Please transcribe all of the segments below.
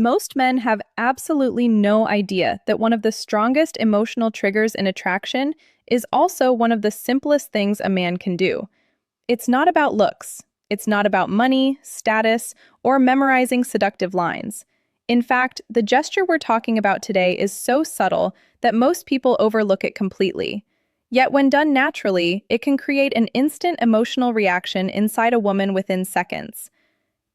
Most men have absolutely no idea that one of the strongest emotional triggers in attraction is also one of the simplest things a man can do. It's not about looks. It's not about money, status, or memorizing seductive lines. In fact, the gesture we're talking about today is so subtle that most people overlook it completely. Yet when done naturally, it can create an instant emotional reaction inside a woman within seconds.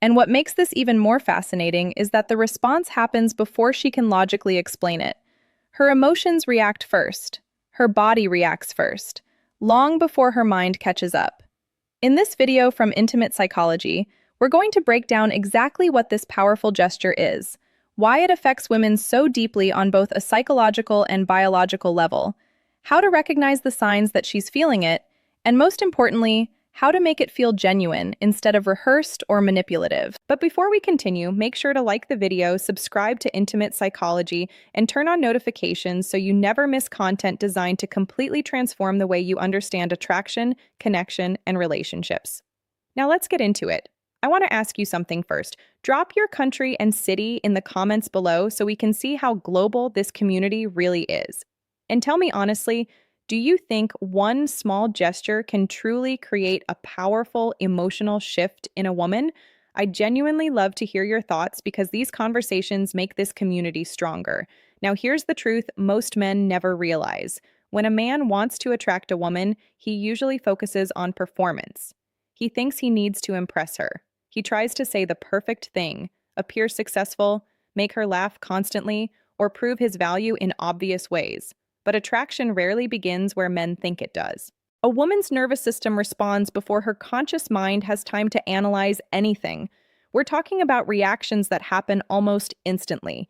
And what makes this even more fascinating is that the response happens before she can logically explain it. Her emotions react first. Her body reacts first, long before her mind catches up. In this video from Intimate Psychology, we're going to break down exactly what this powerful gesture is, why it affects women so deeply on both a psychological and biological level, how to recognize the signs that she's feeling it, and most importantly, how to make it feel genuine instead of rehearsed or manipulative. But before we continue, make sure to like the video, subscribe to Intimate Psychology, and turn on notifications so you never miss content designed to completely transform the way you understand attraction, connection, and relationships. Now let's get into it. I want to ask you something first. Drop your country and city in the comments below so we can see how global this community really is. And tell me honestly, do you think one small gesture can truly create a powerful emotional shift in a woman? I genuinely love to hear your thoughts because these conversations make this community stronger. Now, here's the truth most men never realize. When a man wants to attract a woman, he usually focuses on performance. He thinks he needs to impress her. He tries to say the perfect thing, appear successful, make her laugh constantly, or prove his value in obvious ways. But attraction rarely begins where men think it does. A woman's nervous system responds before her conscious mind has time to analyze anything. We're talking about reactions that happen almost instantly.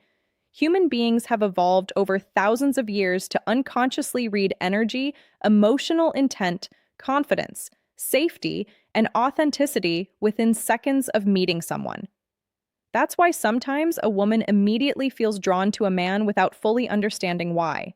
Human beings have evolved over thousands of years to unconsciously read energy, emotional intent, confidence, safety, and authenticity within seconds of meeting someone. That's why sometimes a woman immediately feels drawn to a man without fully understanding why.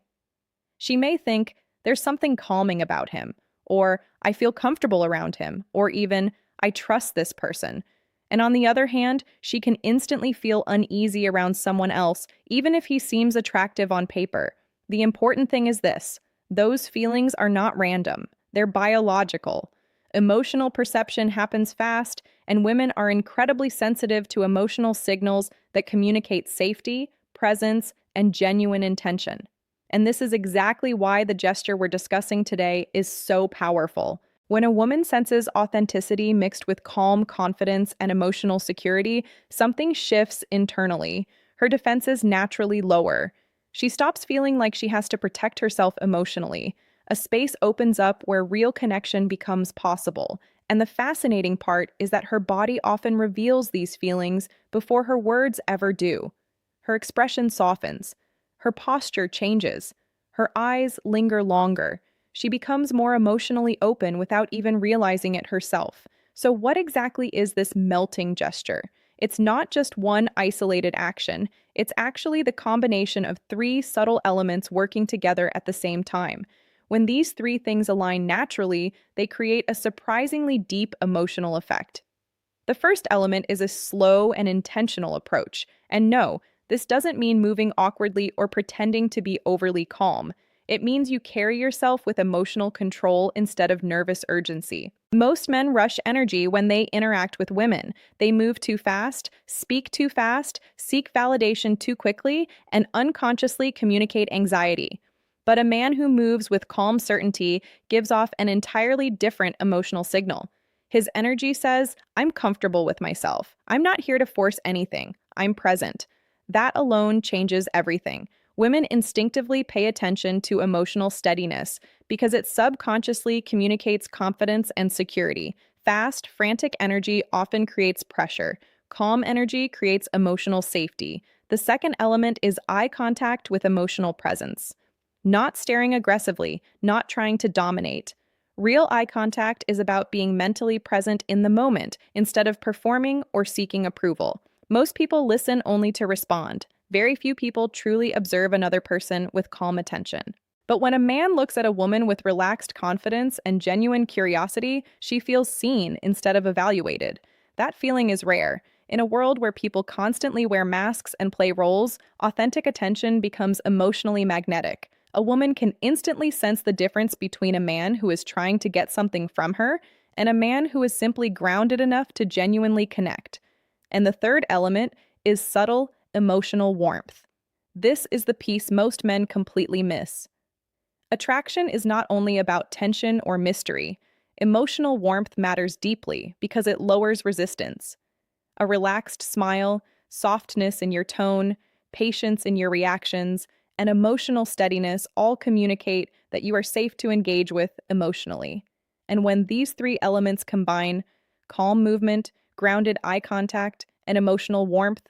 She may think, there's something calming about him, or I feel comfortable around him, or even, I trust this person. And on the other hand, she can instantly feel uneasy around someone else, even if he seems attractive on paper. The important thing is this: those feelings are not random, they're biological. Emotional perception happens fast, and women are incredibly sensitive to emotional signals that communicate safety, presence, and genuine intention. And this is exactly why the gesture we're discussing today is so powerful. When a woman senses authenticity mixed with calm confidence and emotional security, something shifts internally. Her defenses naturally lower. She stops feeling like she has to protect herself emotionally. A space opens up where real connection becomes possible. And the fascinating part is that her body often reveals these feelings before her words ever do. Her expression softens. Her posture changes. Her eyes linger longer. She becomes more emotionally open without even realizing it herself. So what exactly is this melting gesture? It's not just one isolated action. It's actually the combination of three subtle elements working together at the same time. When these three things align naturally, they create a surprisingly deep emotional effect. The first element is a slow and intentional approach. And no, this doesn't mean moving awkwardly or pretending to be overly calm. It means you carry yourself with emotional control instead of nervous urgency. Most men rush energy when they interact with women. They move too fast, speak too fast, seek validation too quickly, and unconsciously communicate anxiety. But a man who moves with calm certainty gives off an entirely different emotional signal. His energy says, I'm comfortable with myself. I'm not here to force anything. I'm present. That alone changes everything. Women instinctively pay attention to emotional steadiness because it subconsciously communicates confidence and security. Fast, frantic energy often creates pressure. Calm energy creates emotional safety. The second element is eye contact with emotional presence. Not staring aggressively, not trying to dominate. Real eye contact is about being mentally present in the moment instead of performing or seeking approval. Most people listen only to respond. Very few people truly observe another person with calm attention. But when a man looks at a woman with relaxed confidence and genuine curiosity, she feels seen instead of evaluated. That feeling is rare. In a world where people constantly wear masks and play roles, authentic attention becomes emotionally magnetic. A woman can instantly sense the difference between a man who is trying to get something from her and a man who is simply grounded enough to genuinely connect. And the third element is subtle emotional warmth. This is the piece most men completely miss. Attraction is not only about tension or mystery. Emotional warmth matters deeply because it lowers resistance. A relaxed smile, softness in your tone, patience in your reactions, and emotional steadiness all communicate that you are safe to engage with emotionally. And when these three elements combine, calm movement, grounded eye contact, and emotional warmth,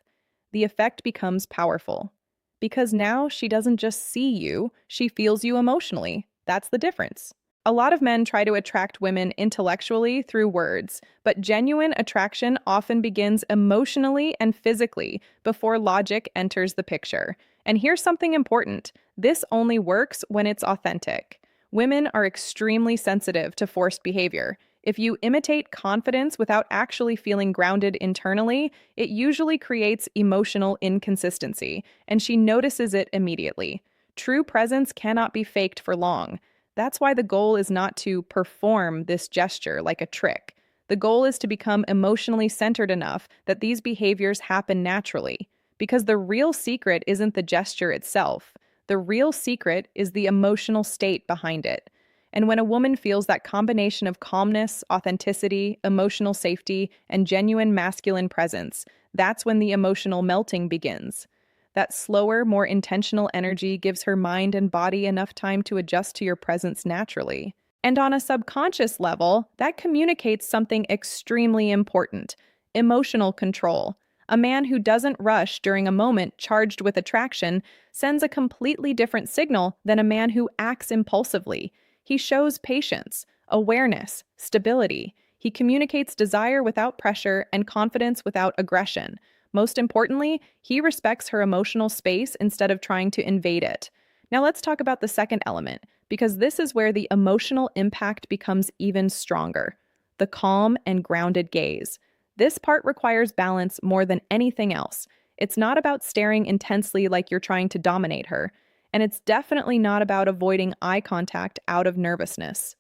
the effect becomes powerful. Because now she doesn't just see you, she feels you emotionally. That's the difference. A lot of men try to attract women intellectually through words, but genuine attraction often begins emotionally and physically before logic enters the picture. And here's something important: this only works when it's authentic. Women are extremely sensitive to forced behavior. If you imitate confidence without actually feeling grounded internally, it usually creates emotional inconsistency, and she notices it immediately. True presence cannot be faked for long. That's why the goal is not to perform this gesture like a trick. The goal is to become emotionally centered enough that these behaviors happen naturally. Because the real secret isn't the gesture itself. The real secret is the emotional state behind it. And when a woman feels that combination of calmness, authenticity, emotional safety, and genuine masculine presence, that's when the emotional melting begins. That slower, more intentional energy gives her mind and body enough time to adjust to your presence naturally. And on a subconscious level, that communicates something extremely important: emotional control. A man who doesn't rush during a moment charged with attraction sends a completely different signal than a man who acts impulsively. He shows patience, awareness, stability. He communicates desire without pressure and confidence without aggression. Most importantly, he respects her emotional space instead of trying to invade it. Now let's talk about the second element, because this is where the emotional impact becomes even stronger: the calm and grounded gaze. This part requires balance more than anything else. It's not about staring intensely like you're trying to dominate her, and it's definitely not about avoiding eye contact out of nervousness.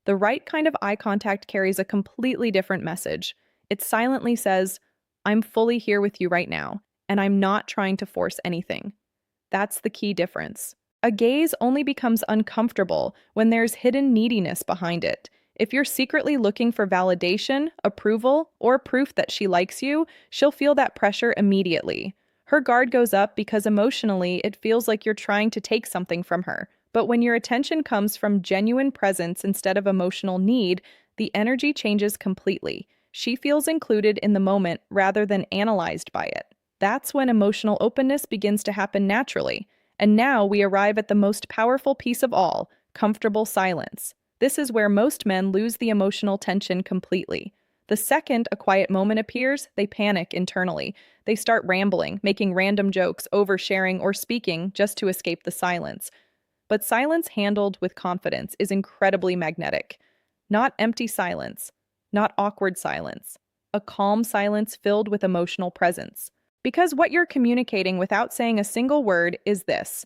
The right kind of eye contact carries a completely different message. It silently says, "I'm fully here with you right now, and I'm not trying to force anything." That's the key difference. A gaze only becomes uncomfortable when there's hidden neediness behind it. If you're secretly looking for validation, approval, or proof that she likes you, she'll feel that pressure immediately. Her guard goes up because emotionally it feels like you're trying to take something from her. But when your attention comes from genuine presence instead of emotional need, the energy changes completely. She feels included in the moment rather than analyzed by it. That's when emotional openness begins to happen naturally. And now we arrive at the most powerful piece of all: comfortable silence. This is where most men lose the emotional tension completely. The second a quiet moment appears, they panic internally. They start rambling, making random jokes, oversharing, or speaking just to escape the silence. But silence handled with confidence is incredibly magnetic. Not empty silence, not awkward silence, a calm silence filled with emotional presence. Because what you're communicating without saying a single word is this: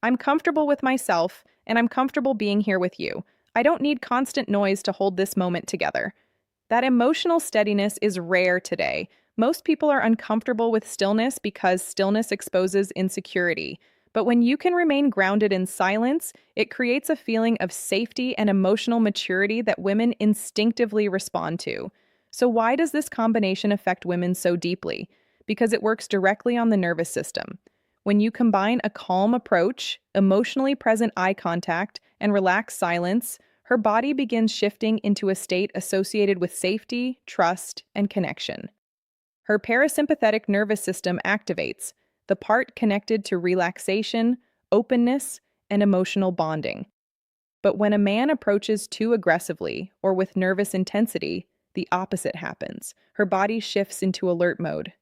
I'm comfortable with myself, and I'm comfortable being here with you. I don't need constant noise to hold this moment together. That emotional steadiness is rare today. Most people are uncomfortable with stillness because stillness exposes insecurity. But when you can remain grounded in silence, it creates a feeling of safety and emotional maturity that women instinctively respond to. So why does this combination affect women so deeply? Because it works directly on the nervous system. When you combine a calm approach, emotionally present eye contact, and relaxed silence, her body begins shifting into a state associated with safety, trust, and connection. Her parasympathetic nervous system activates, the part connected to relaxation, openness, and emotional bonding. But when a man approaches too aggressively or with nervous intensity, the opposite happens. Her body shifts into alert mode.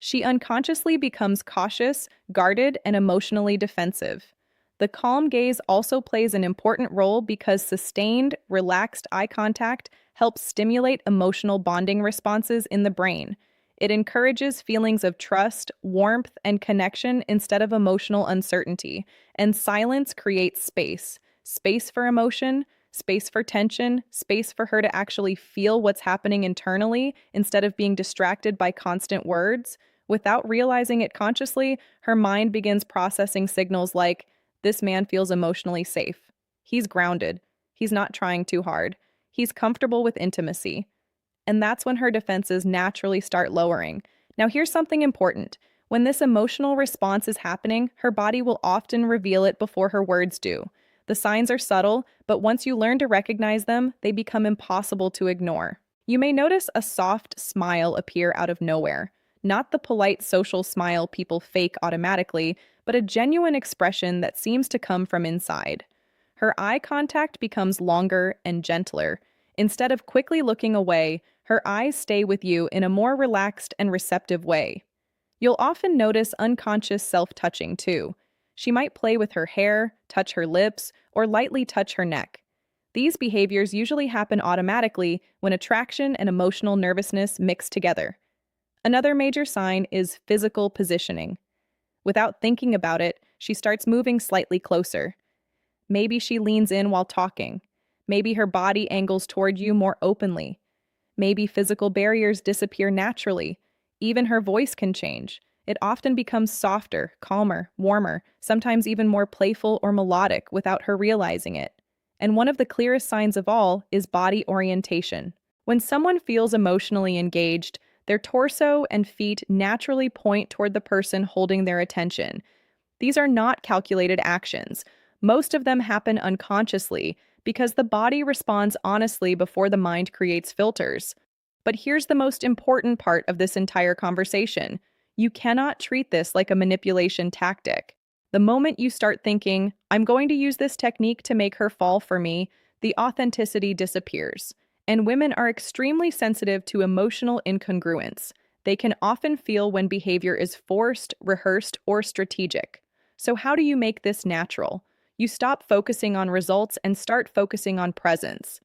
She unconsciously becomes cautious, guarded, and emotionally defensive. The calm gaze also plays an important role because sustained, relaxed eye contact helps stimulate emotional bonding responses in the brain. It encourages feelings of trust, warmth, and connection instead of emotional uncertainty. And silence creates space. Space for emotion, space for tension, space for her to actually feel what's happening internally instead of being distracted by constant words. Without realizing it consciously, her mind begins processing signals like, this man feels emotionally safe. He's grounded. He's not trying too hard. He's comfortable with intimacy. And that's when her defenses naturally start lowering. Now, here's something important. When this emotional response is happening, her body will often reveal it before her words do. The signs are subtle, but once you learn to recognize them, they become impossible to ignore. You may notice a soft smile appear out of nowhere. Not the polite social smile people fake automatically, but a genuine expression that seems to come from inside. Her eye contact becomes longer and gentler. Instead of quickly looking away, her eyes stay with you in a more relaxed and receptive way. You'll often notice unconscious self-touching too. She might play with her hair, touch her lips, or lightly touch her neck. These behaviors usually happen automatically when attraction and emotional nervousness mix together. Another major sign is physical positioning. Without thinking about it, she starts moving slightly closer. Maybe she leans in while talking. Maybe her body angles toward you more openly. Maybe physical barriers disappear naturally. Even her voice can change. It often becomes softer, calmer, warmer, sometimes even more playful or melodic without her realizing it. And one of the clearest signs of all is body orientation. When someone feels emotionally engaged, their torso and feet naturally point toward the person holding their attention. These are not calculated actions. Most of them happen unconsciously because the body responds honestly before the mind creates filters. But here's the most important part of this entire conversation. You cannot treat this like a manipulation tactic. The moment you start thinking, I'm going to use this technique to make her fall for me, the authenticity disappears. And women are extremely sensitive to emotional incongruence. They can often feel when behavior is forced, rehearsed, or strategic. So how do you make this natural? You stop focusing on results and start focusing on presence.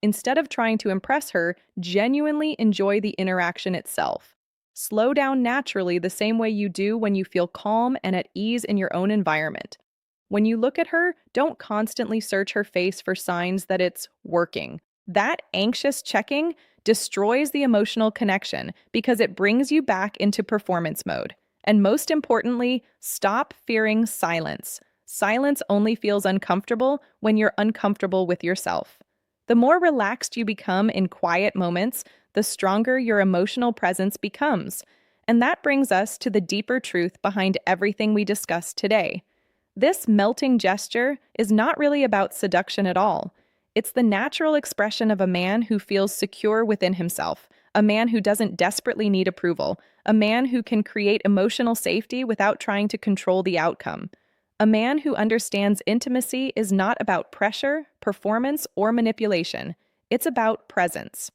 Instead of trying to impress her, genuinely enjoy the interaction itself. Slow down naturally the same way you do when you feel calm and at ease in your own environment. When you look at her, don't constantly search her face for signs that it's working. That anxious checking destroys the emotional connection because it brings you back into performance mode. And most importantly, stop fearing silence. Silence only feels uncomfortable when you're uncomfortable with yourself. The more relaxed you become in quiet moments, the stronger your emotional presence becomes. And that brings us to the deeper truth behind everything we discussed today. This melting gesture is not really about seduction at all. It's the natural expression of a man who feels secure within himself, a man who doesn't desperately need approval, a man who can create emotional safety without trying to control the outcome. A man who understands intimacy is not about pressure, performance, or manipulation. It's about presence.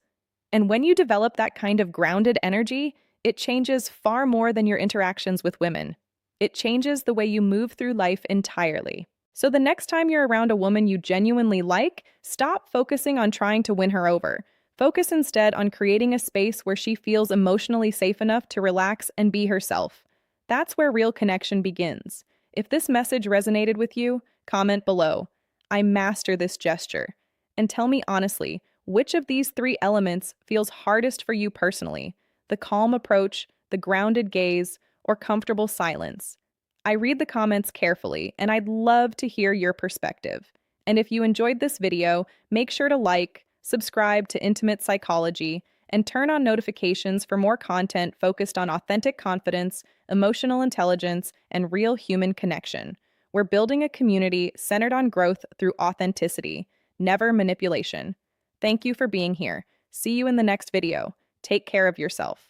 And when you develop that kind of grounded energy, it changes far more than your interactions with women. It changes the way you move through life entirely. So the next time you're around a woman you genuinely like, stop focusing on trying to win her over. Focus instead on creating a space where she feels emotionally safe enough to relax and be herself. That's where real connection begins. If this message resonated with you, comment below. I master this gesture. And tell me honestly, which of these three elements feels hardest for you personally? The calm approach, the grounded gaze, or comfortable silence? I read the comments carefully, and I'd love to hear your perspective. And if you enjoyed this video, make sure to like, subscribe to Intimate Psychology, and turn on notifications for more content focused on authentic confidence, emotional intelligence, and real human connection. We're building a community centered on growth through authenticity, never manipulation. Thank you for being here. See you in the next video. Take care of yourself.